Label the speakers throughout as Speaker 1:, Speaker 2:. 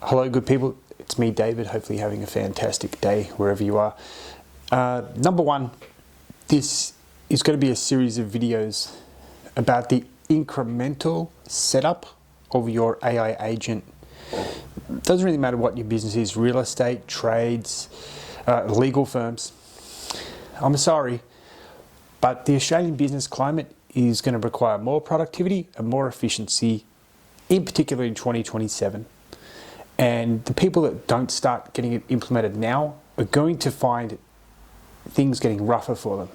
Speaker 1: Hello, good people. It's me, David. Hopefully you're having a fantastic day wherever you are. Number one, this is going to be a series of videos about the incremental setup of your AI agent. It doesn't really matter what your business is, real estate, trades, legal firms. I'm sorry, but the Australian business climate is going to require more productivity and more efficiency, in particular in 2027. And the people that don't start getting it implemented now are going to find things getting rougher for them.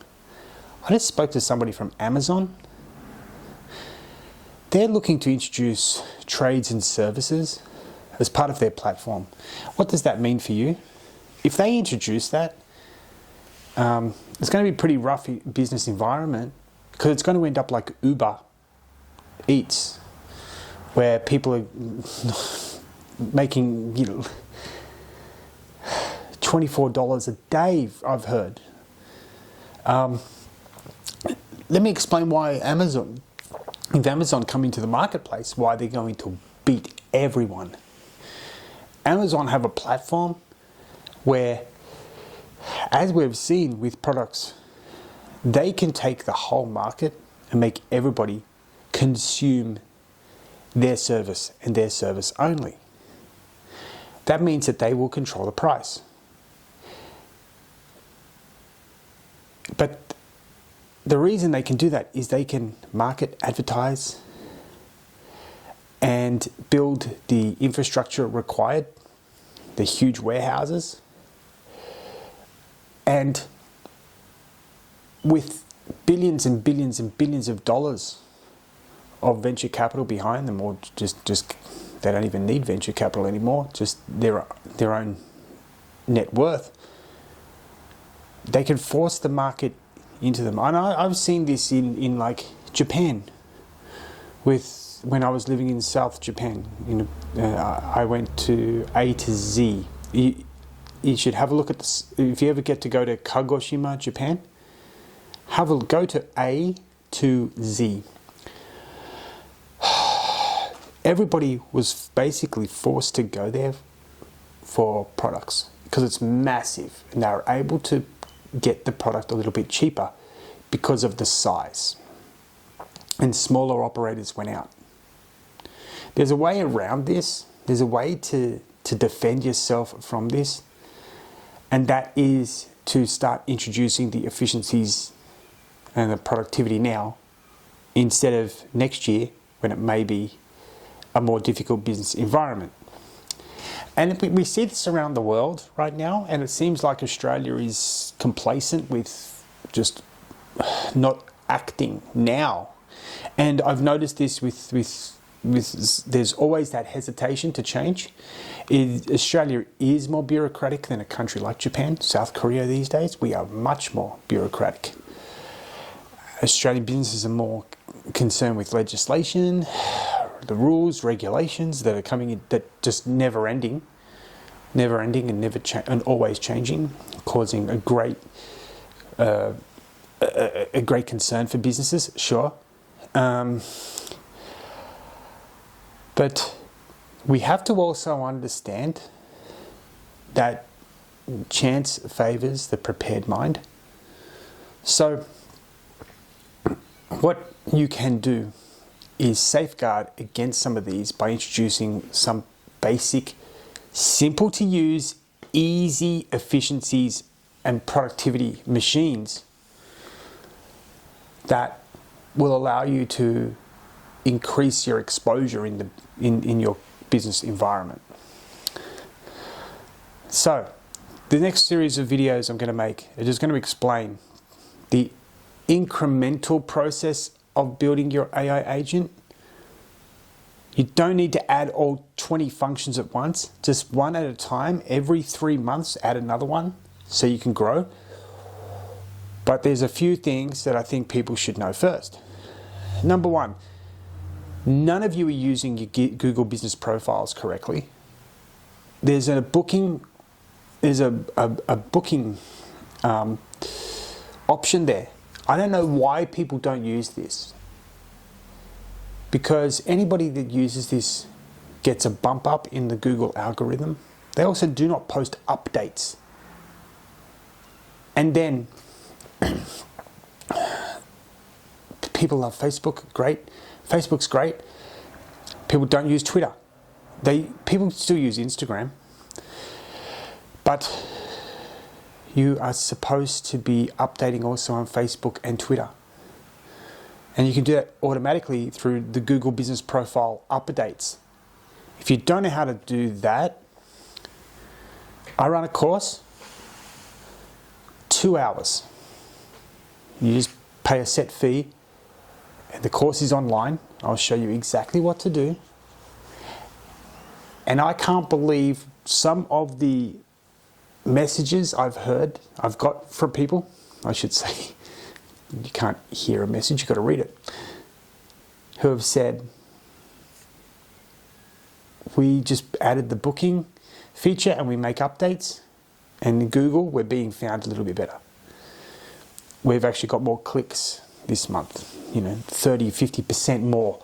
Speaker 1: I just spoke to somebody from Amazon. They're looking to introduce trades and services as part of their platform. What does that mean for you? If they introduce that, it's going to be a pretty rough business environment because it's going to end up like Uber Eats, where people are making, $24 a day, I've heard. Let me explain why if Amazon come into the marketplace, why they're going to beat everyone. Amazon have a platform where, as we've seen with products, they can take the whole market and make everybody consume their service and their service only. That means that they will control the price. But the reason they can do that is they can market, advertise, and build the infrastructure required, the huge warehouses, and with billions and billions and billions of dollars of venture capital behind them, or just they don't even need venture capital anymore, just their own net worth, they can force the market into them. And I've seen this in like Japan. When I was living in South Japan, I went to A to Z. You should have a look at this. If you ever get to go to Kagoshima, Japan, go to A to Z. Everybody was basically forced to go there for products because it's massive, and they were able to get the product a little bit cheaper because of the size. And smaller operators went out. There's a way around this. There's a way to defend yourself from this, and that is to start introducing the efficiencies and the productivity now instead of next year when it may be a more difficult business environment. And we see this around the world right now, and it seems like Australia is complacent with just not acting now. And I've noticed this with there's always that hesitation to change. Australia is more bureaucratic than a country like Japan, South Korea these days. We are much more bureaucratic. Australian businesses are more concerned with legislation, the rules, regulations that are coming in that just never ending and always changing, causing a great concern for businesses, sure. But we have to also understand that chance favors the prepared mind. So what you can do is safeguard against some of these by introducing some basic, simple to use, easy efficiencies and productivity machines that will allow you to increase your exposure in your business environment. So the next series of videos I'm going to make are just going to explain the incremental process of building your AI agent. You don't need to add all 20 functions at once, just one at a time. Every 3 months, add another one so you can grow. But there's a few things that I think people should know first. Number one, none of you are using your Google business profiles correctly. There's a booking option there. I don't know why people don't use this, because anybody that uses this gets a bump up in the Google algorithm. They also do not post updates. And then people love Facebook, great. Facebook's great. People don't use Twitter. People still use Instagram. But you are supposed to be updating also on Facebook and Twitter. And you can do that automatically through the Google Business Profile updates. If you don't know how to do that, I run a course, 2 hours. You just pay a set fee, and the course is online. I'll show you exactly what to do. And I can't believe some of the messages I've got from people, I should say. You can't hear a message, you've got to read it. Who have said, we just added the booking feature and we make updates, and in Google we're being found a little bit better. We've actually got more clicks this month, 30, 50% more.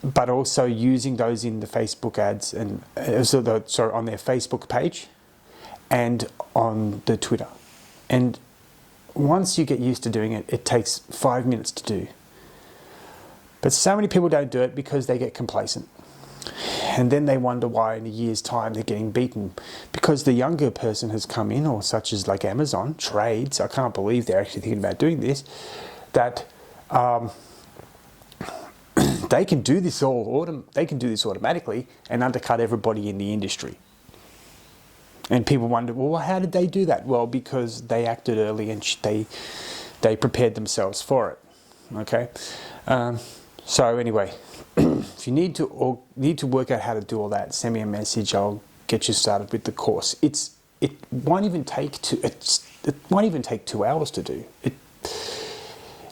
Speaker 1: But also using those in the Facebook ads and on their Facebook page and on the Twitter. And once you get used to doing it, it takes 5 minutes to do. But so many people don't do it because they get complacent. And then they wonder why in a year's time they're getting beaten. Because the younger person has come in, or such as like Amazon, trades, I can't believe they're actually thinking about doing this, that they can do this automatically and undercut everybody in the industry. And people wonder, well, how did they do that? Well, because they acted early and they prepared themselves for it. Okay. So anyway, if you need to work out how to do all that, send me a message. I'll get you started with the course. It won't even take 2 hours to do.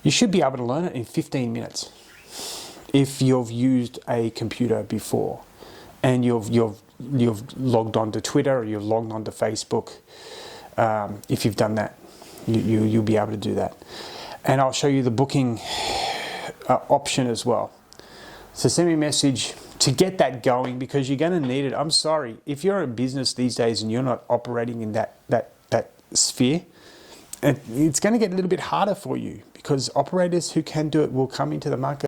Speaker 1: You should be able to learn it in 15 minutes if you've used a computer before and you've logged on to Twitter or you've logged on to Facebook. If you've done that, you'll be able to do that. And I'll show you the booking option as well. So send me a message to get that going, because you're going to need it. I'm sorry, if you're a business these days and you're not operating in that sphere, it's going to get a little bit harder for you, because operators who can do it will come into the market